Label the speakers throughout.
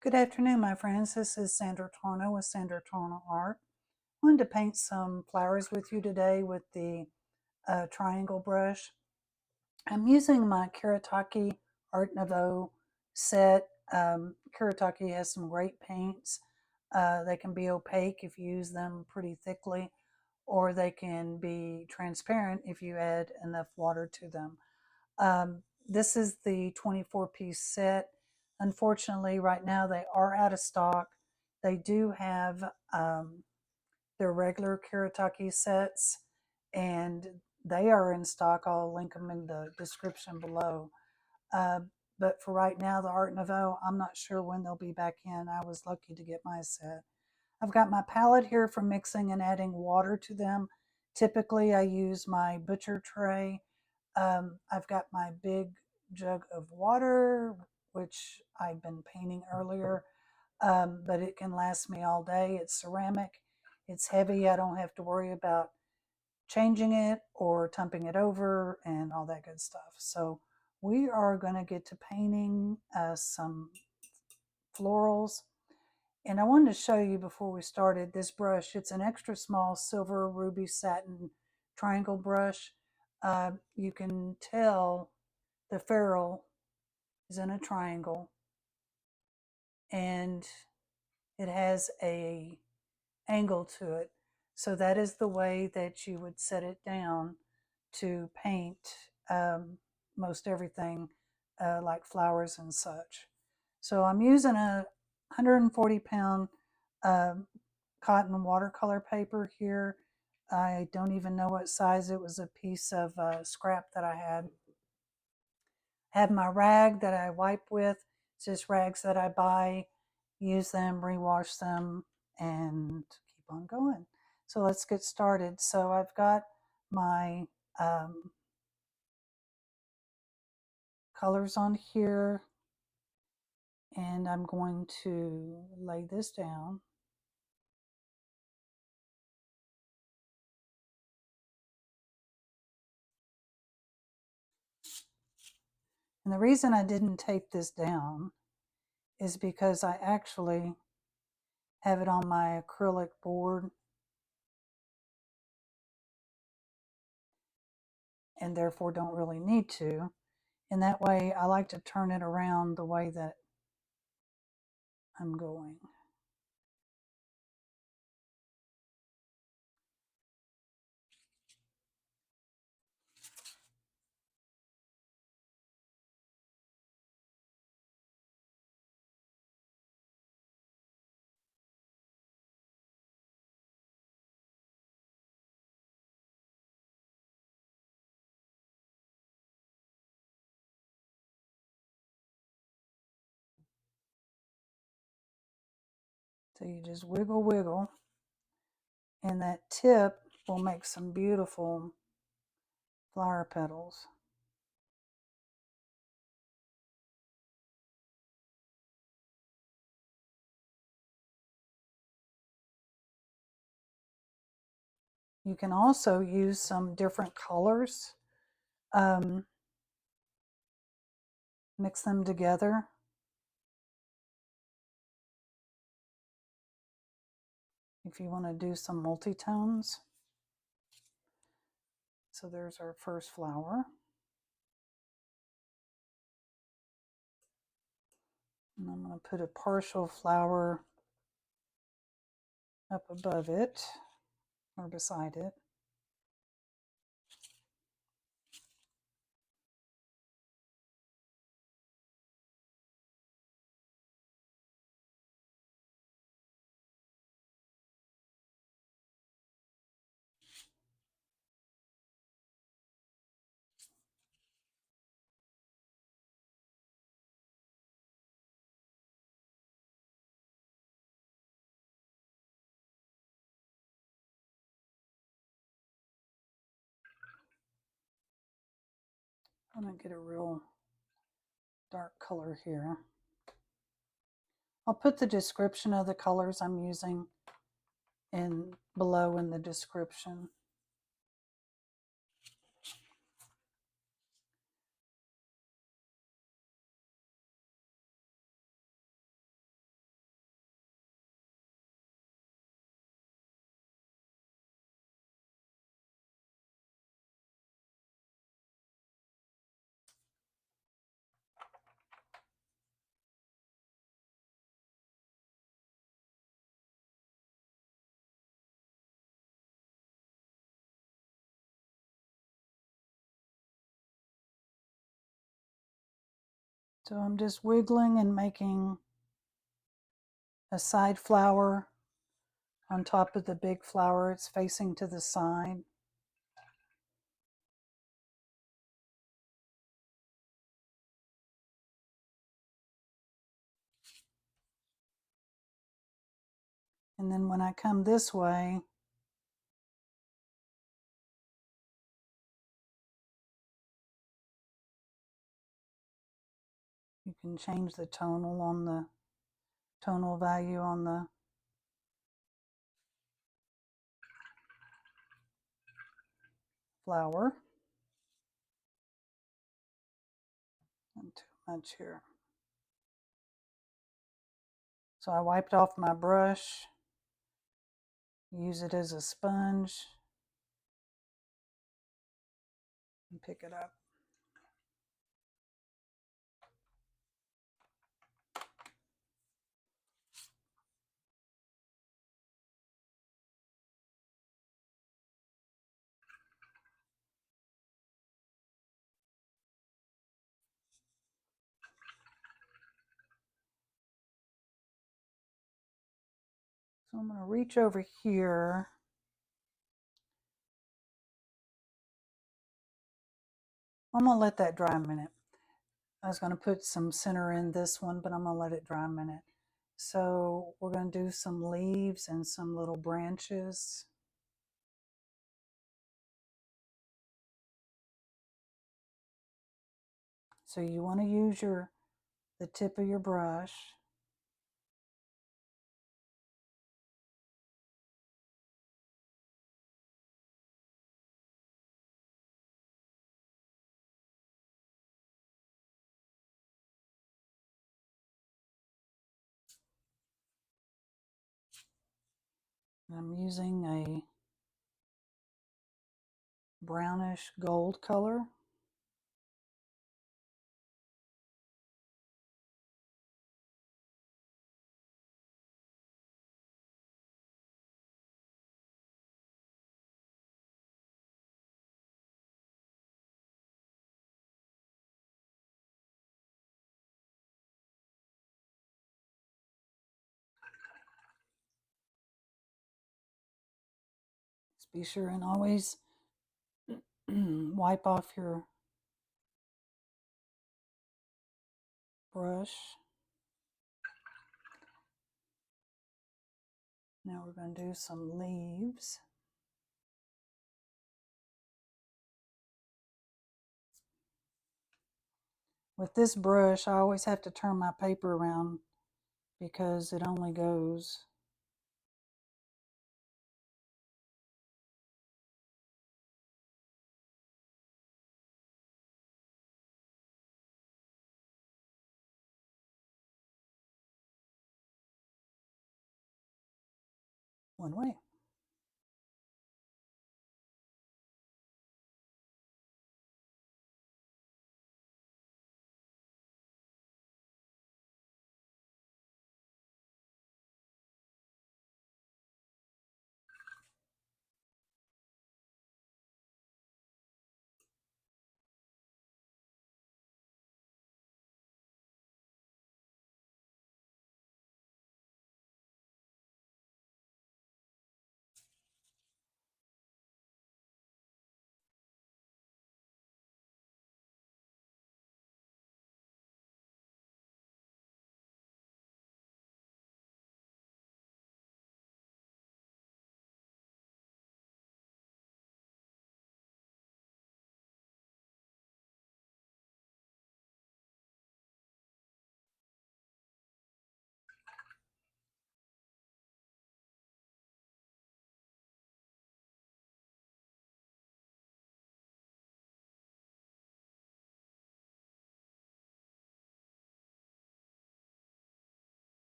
Speaker 1: Good afternoon, my friends. This is Sandra Torno with Sandra Torno Art. I wanted to paint some flowers with you today with the triangle brush. I'm using my Kuretake Art Nouveau set. Kuretake has some great paints. They can be opaque if you use them pretty thickly, or they can be transparent if you add enough water to them. This is the 24-piece set. Unfortunately, right now they are out of stock. They do have their regular Kuretake sets, and they are in stock. I'll link them in the description below. Uh, but for right now, the Art Nouveau, I'm not sure when they'll be back in. I was lucky to get my set. I've got my palette here for mixing and adding water to them. Typically, I use my butcher tray. I've got my big jug of water, which I've been painting earlier, but it can last me all day. It's ceramic. It's heavy. I don't have to worry about changing it or tumping it over and all that good stuff. So we are going to get to painting some florals. And I wanted to show you before we started this brush. It's an extra small silver ruby satin triangle brush. You can tell the ferrule is in a triangle, and it has a angle to it. So that is the way that you would set it down to paint most everything like flowers and such. So I'm using a 140-pound cotton watercolor paper here. I don't even know what size. It was a piece of scrap that I had. I have my rag that I wipe with. It's just rags that I buy, use them, rewash them, and keep on going. So let's get started. So I've got my colors on here, and I'm going to lay this down. And the reason I didn't tape this down is because I actually have it on my acrylic board, and therefore don't really need to. And that way I like to turn it around the way that I'm going. So you just wiggle, wiggle, and that tip will make some beautiful flower petals. You can also use some different colors, mix them together. If you want to do some multi-tones. So there's our first flower. And I'm going to put a partial flower up above it or beside it. I'm going to get a real dark color here. I'll put the description of the colors I'm using in below in the description. So I'm just wiggling and making a side flower on top of the big flower. It's facing to the side. And then when I come this way, you can change the tonal value on the flower. Not too much here. So I wiped off my brush, use it as a sponge, and pick it up. So I'm going to reach over here. I'm going to let that dry a minute. I was going to put some center in this one, but I'm going to let it dry a minute. So we're going to do some leaves and some little branches. So you want to use the tip of your brush. I'm using a brownish gold color. Just be sure and always wipe off your brush. Now we're going to do some leaves. With this brush, I always have to turn my paper around because it only goes one way.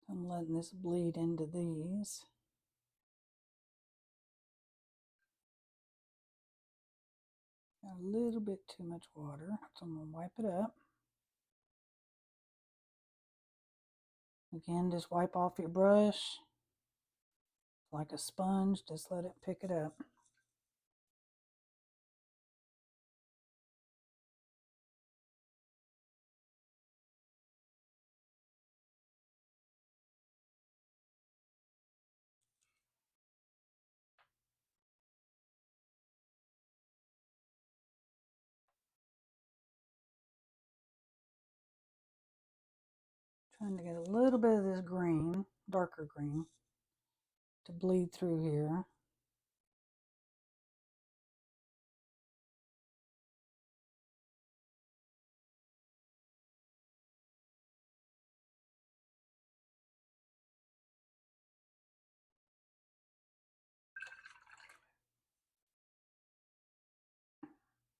Speaker 1: I'm letting this bleed into these. Got a little bit too much water, so I'm going to wipe it up. Again, just wipe off your brush like a sponge. Just let it pick it up. Trying to get a little bit of this green, darker green, to bleed through here.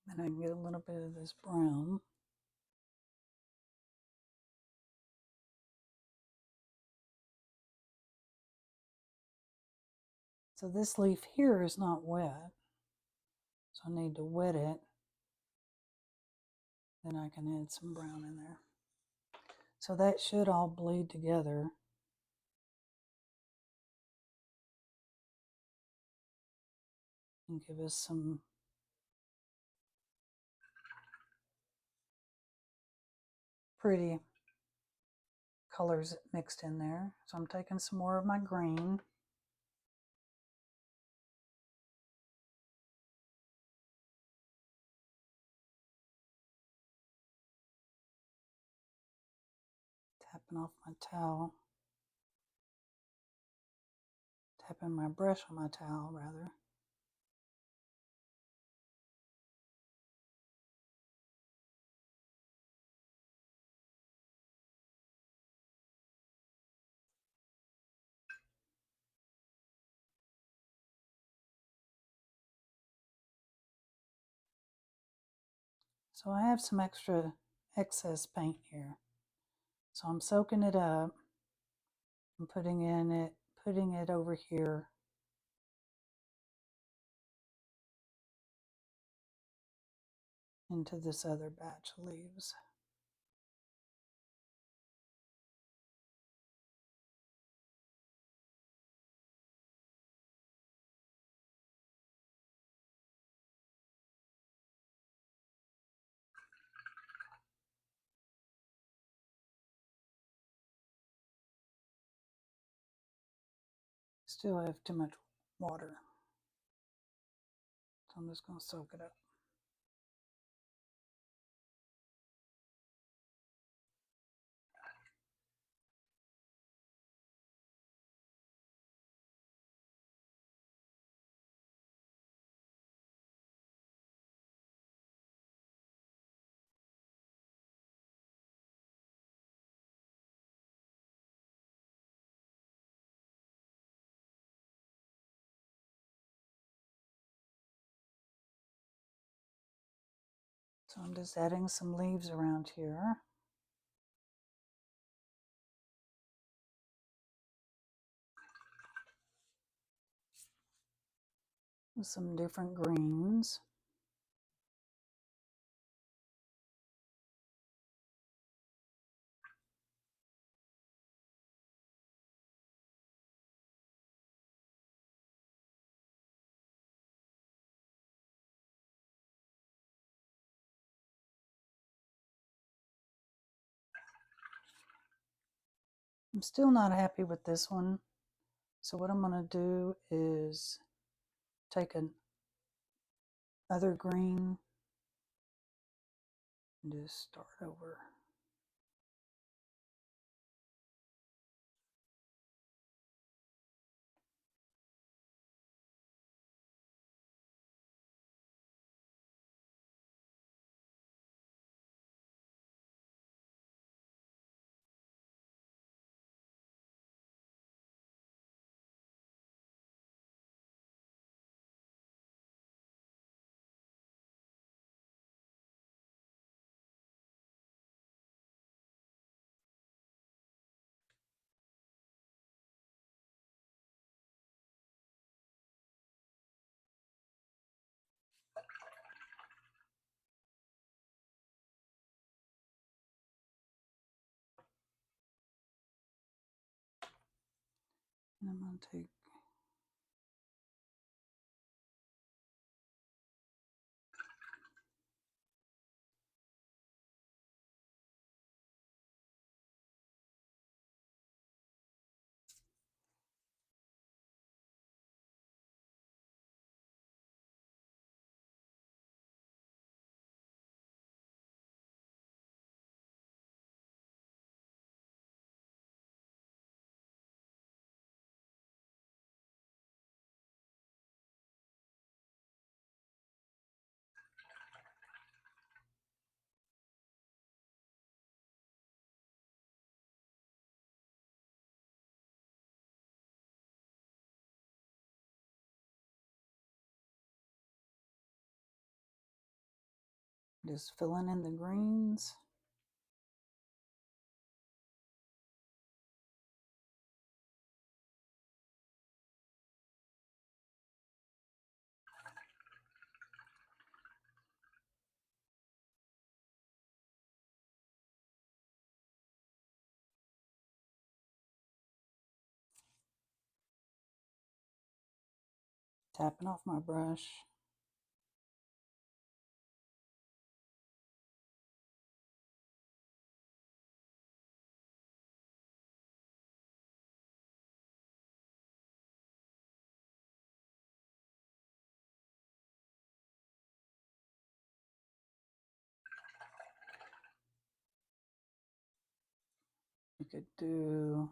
Speaker 1: And I can get a little bit of this brown. So this leaf here is not wet. So I need to wet it. Then I can add some brown in there. So that should all bleed together. And give us some pretty colors mixed in there. So I'm taking some more of my green. Tapping off my towel. Tapping my brush on my towel, rather. So I have some extra excess paint here. So I'm soaking it up and putting it over here. Into this other batch of leaves. Still have too much water. So I'm just going to soak it up. So I'm just adding some leaves around here. With some different greens. I'm still not happy with this one. So what I'm going to do is take another green and just start over. And I'm going to take Just filling in the greens. Tapping off my brush. You could do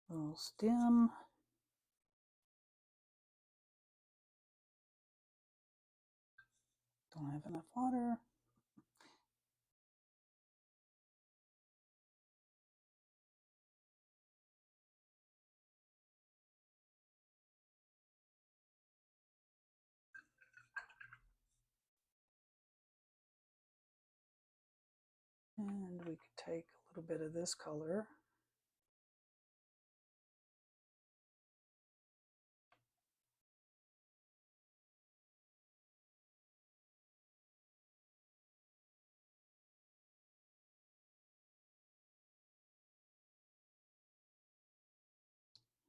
Speaker 1: a little stem. Don't have enough water. And we could take a little bit of this color.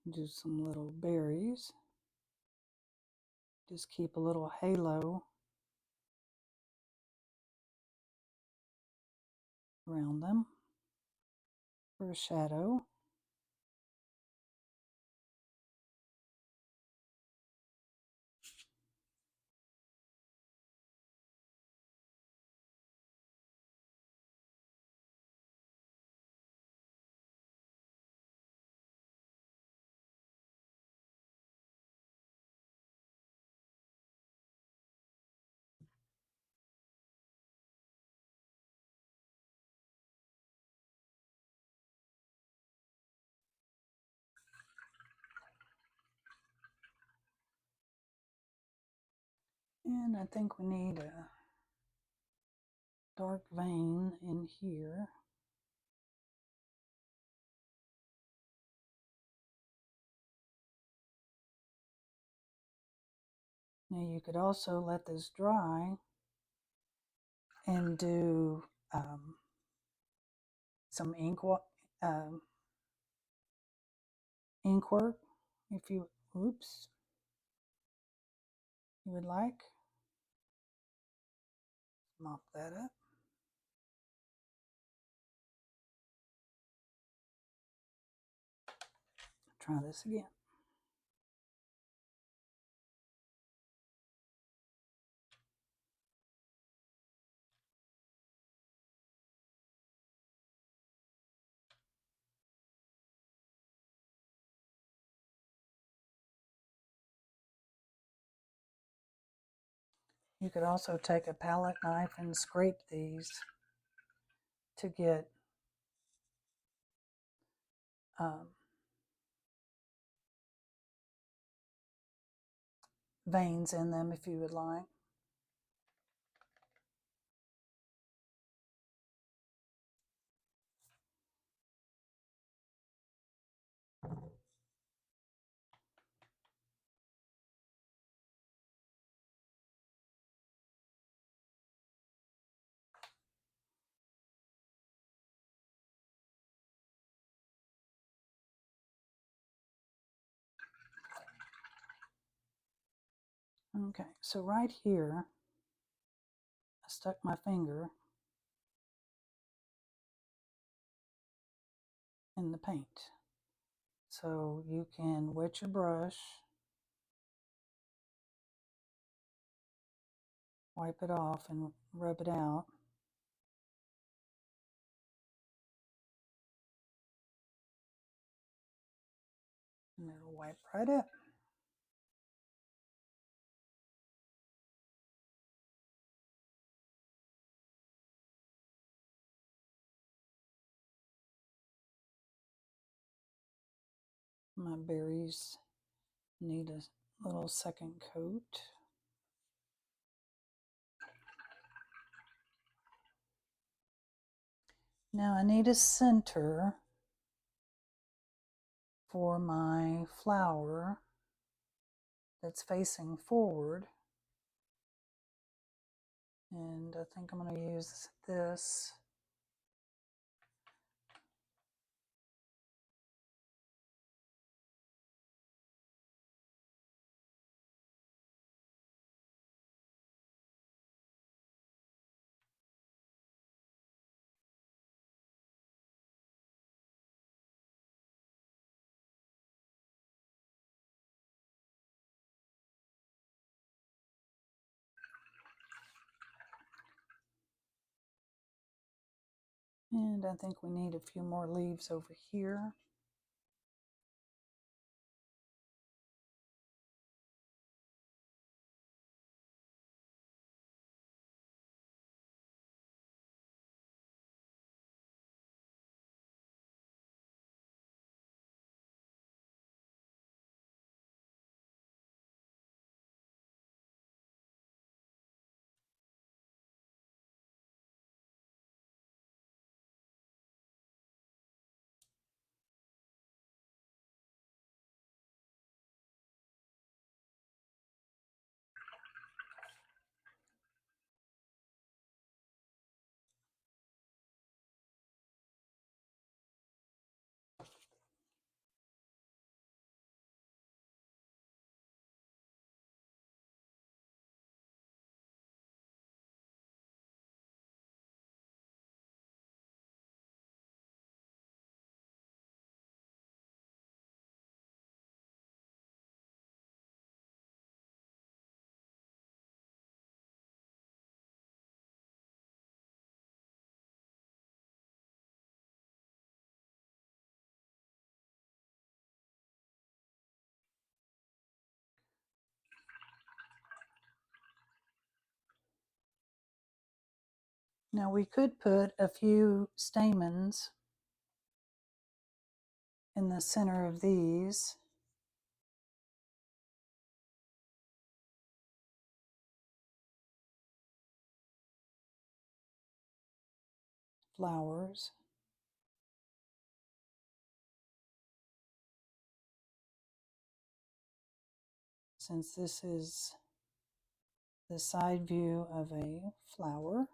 Speaker 1: Do some little berries. Just keep a little halo around them for a shadow. And I think we need a dark vein in here. Now you could also let this dry and do some ink work if you, oops, you would like. Mop that up. Try this again. You could also take a palette knife and scrape these to get veins in them if you would like. Okay, so right here, I stuck my finger in the paint. So you can wet your brush, wipe it off and rub it out. And it'll wipe right up. My berries need a little second coat. Now I need a center for my flower that's facing forward. And I think I'm going to use this. And I think we need a few more leaves over here. Now we could put a few stamens in the center of these. Flowers. Since this is the side view of a flower.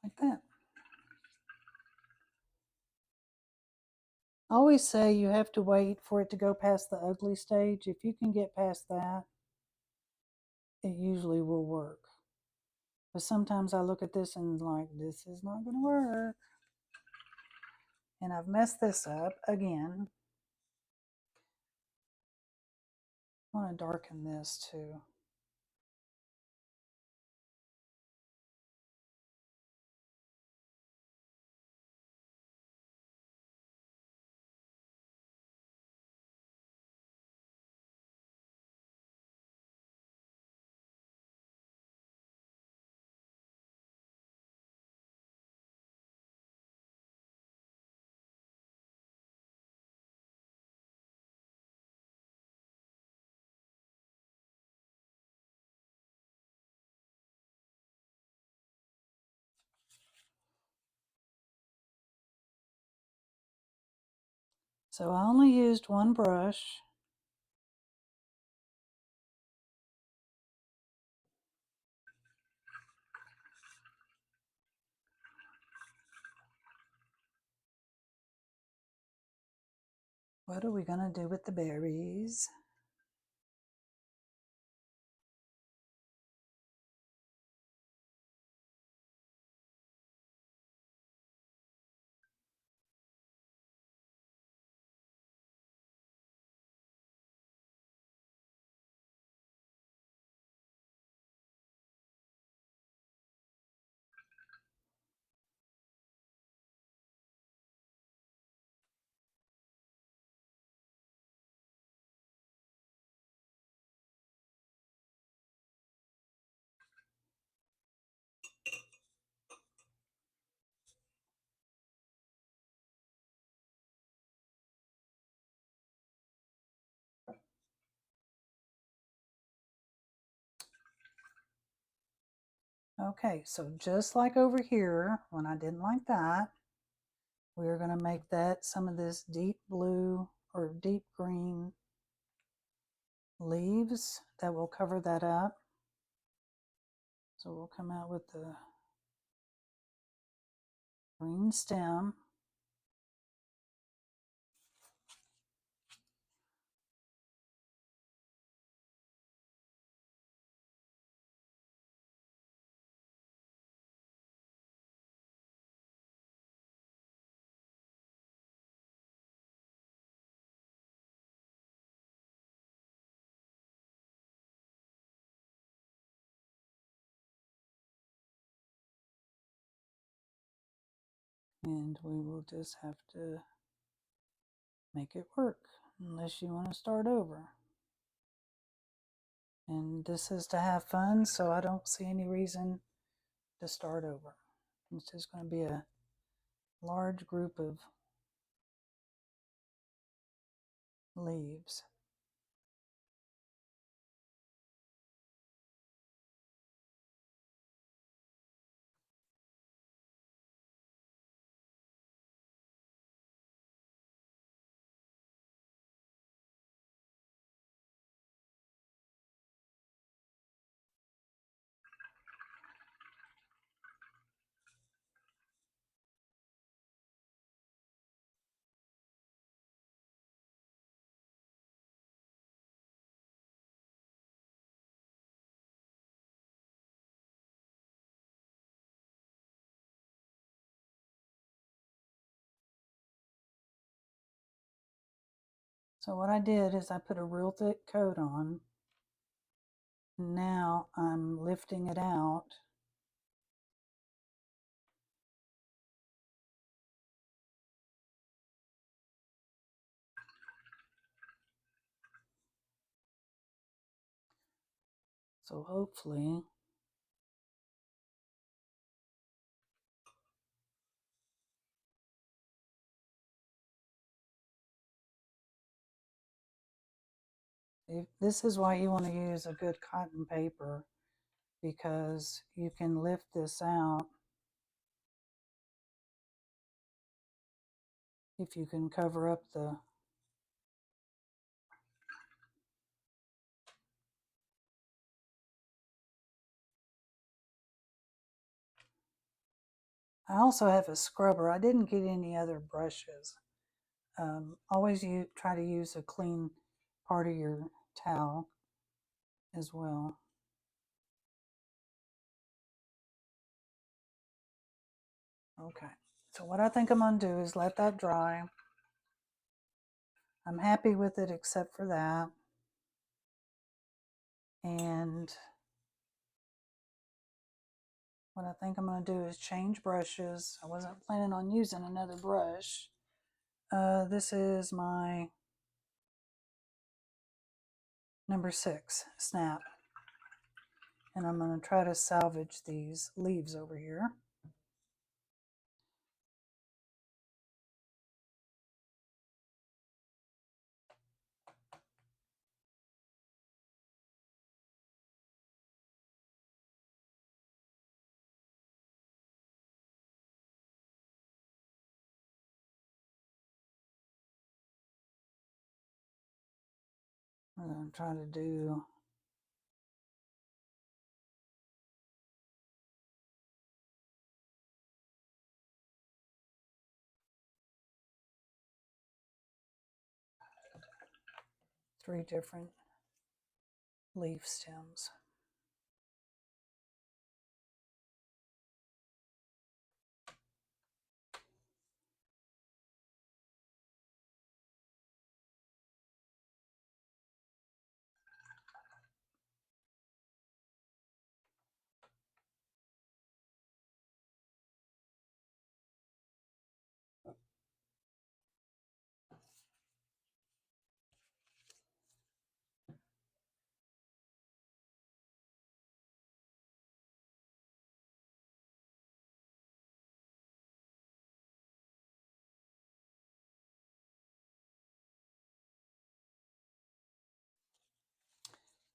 Speaker 1: Like that. I always say you have to wait for it to go past the ugly stage. If you can get past that, it usually will work. But sometimes I look at this and like, this is not going to work. And I've messed this up again. I want to darken this too. So I only used one brush. What are we going to do with the berries? Okay, so just like over here, when I didn't like that, we're going to make that some of this deep blue or deep green leaves that will cover that up. So we'll come out with the green stem. And we will just have to make it work unless you want to start over. And this is to have fun, so I don't see any reason to start over. It's just going to be a large group of leaves. So what I did is I put a real thick coat on. Now I'm lifting it out. So hopefully this is why you want to use a good cotton paper, because you can lift this out if you can cover up the I also have a scrubber. I didn't get any other brushes. Always try to use a clean part of your towel as well. Okay, so what I think I'm going to do is let that dry. I'm happy with it except for that. And what I think I'm going to do is change brushes. I wasn't planning on using another brush. This is my number 6 snap. And I'm going to try to salvage these leaves over here. We're going to try to do three different leaf stems.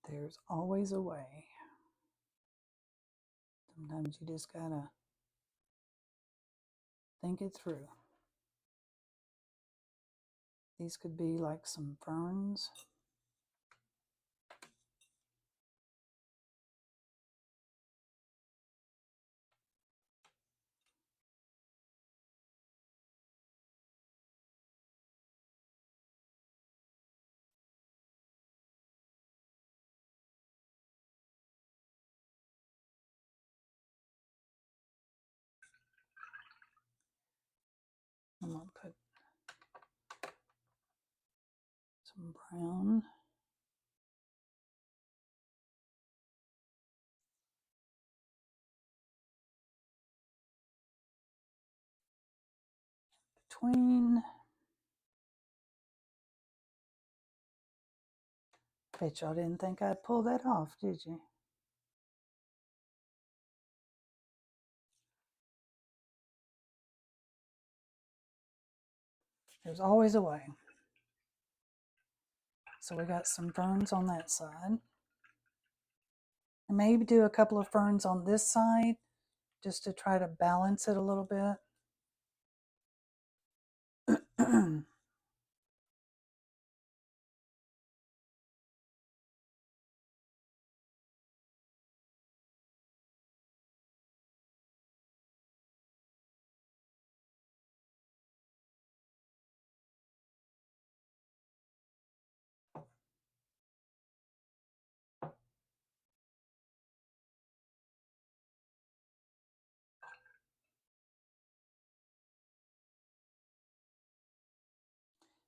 Speaker 1: There's always a way. Sometimes you just gotta think it through. These could be like some ferns. I'm gonna put some brown. Between. Bet y'all didn't think I'd pull that off, did you? There's always a way. So we got some ferns on that side. And maybe do a couple of ferns on this side just to try to balance it a little bit.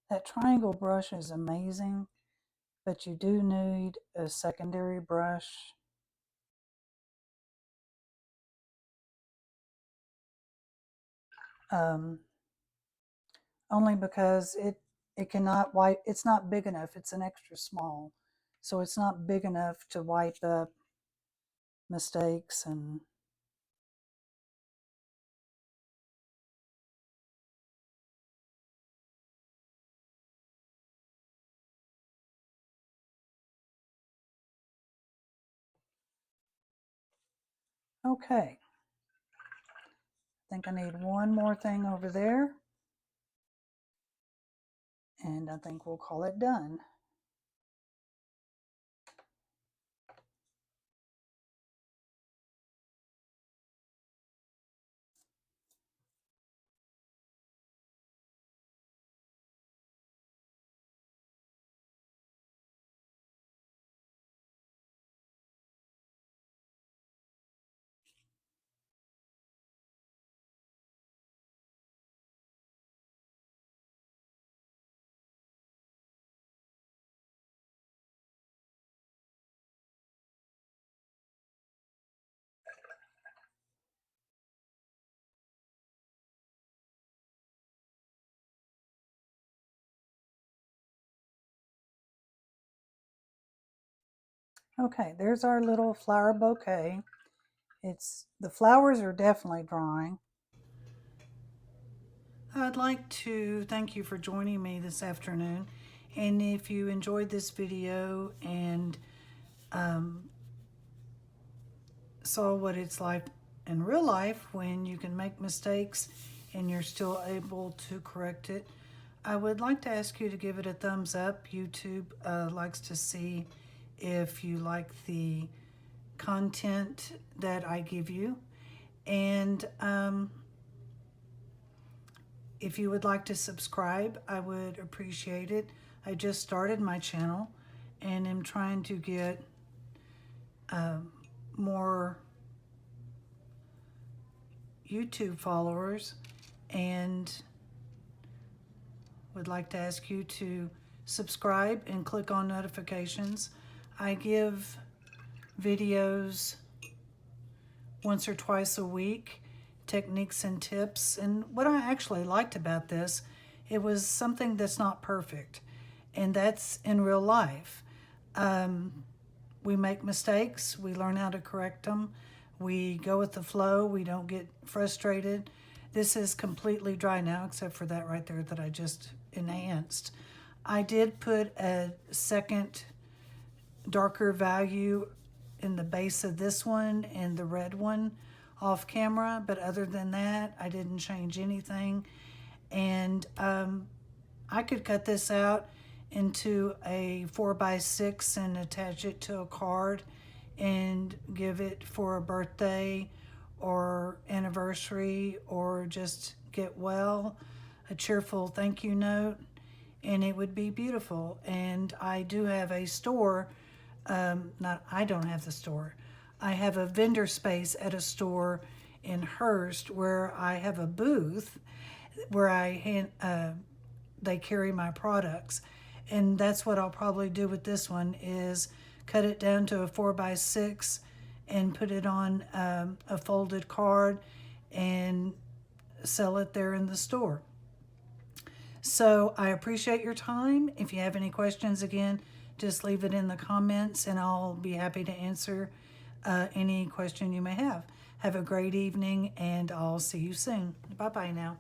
Speaker 1: That triangle brush is amazing, but you do need a secondary brush. Only because it cannot wipe, it's not big enough, it's an extra small. So it's not big enough to wipe up mistakes and okay. I think I need one more thing over there. And I think we'll call it done. Okay, there's our little flower bouquet. The flowers are definitely drying. I'd like to thank you for joining me this afternoon. And if you enjoyed this video and saw what it's like in real life when you can make mistakes and you're still able to correct it, I would like to ask you to give it a thumbs up. YouTube likes to see if you like the content that I give you. And if you would like to subscribe, I would appreciate it. I just started my channel and am trying to get more YouTube followers, and would like to ask you to subscribe and click on notifications. I give videos once or twice a week, techniques and tips. And what I actually liked about this, it was something that's not perfect, and that's in real life. We make mistakes, we learn how to correct them, we go with the flow, we don't get frustrated. This is completely dry now, except for that right there that I just enhanced. I did put a second darker value in the base of this one and the red one off camera, but other than that, I didn't change anything. And I could cut this out into a 4x6 and attach it to a card and give it for a birthday or anniversary, or just get well, a cheerful thank you note, and it would be beautiful. And I do have a store, I don't have the store. I have a vendor space at a store in Hearst where I have a booth where they carry my products. And that's what I'll probably do with this one, is cut it down to a 4x6 and put it on a folded card and sell it there in the store. So I appreciate your time. If you have any questions, again, just leave it in the comments and I'll be happy to answer any question you may have. Have a great evening and I'll see you soon. Bye-bye now.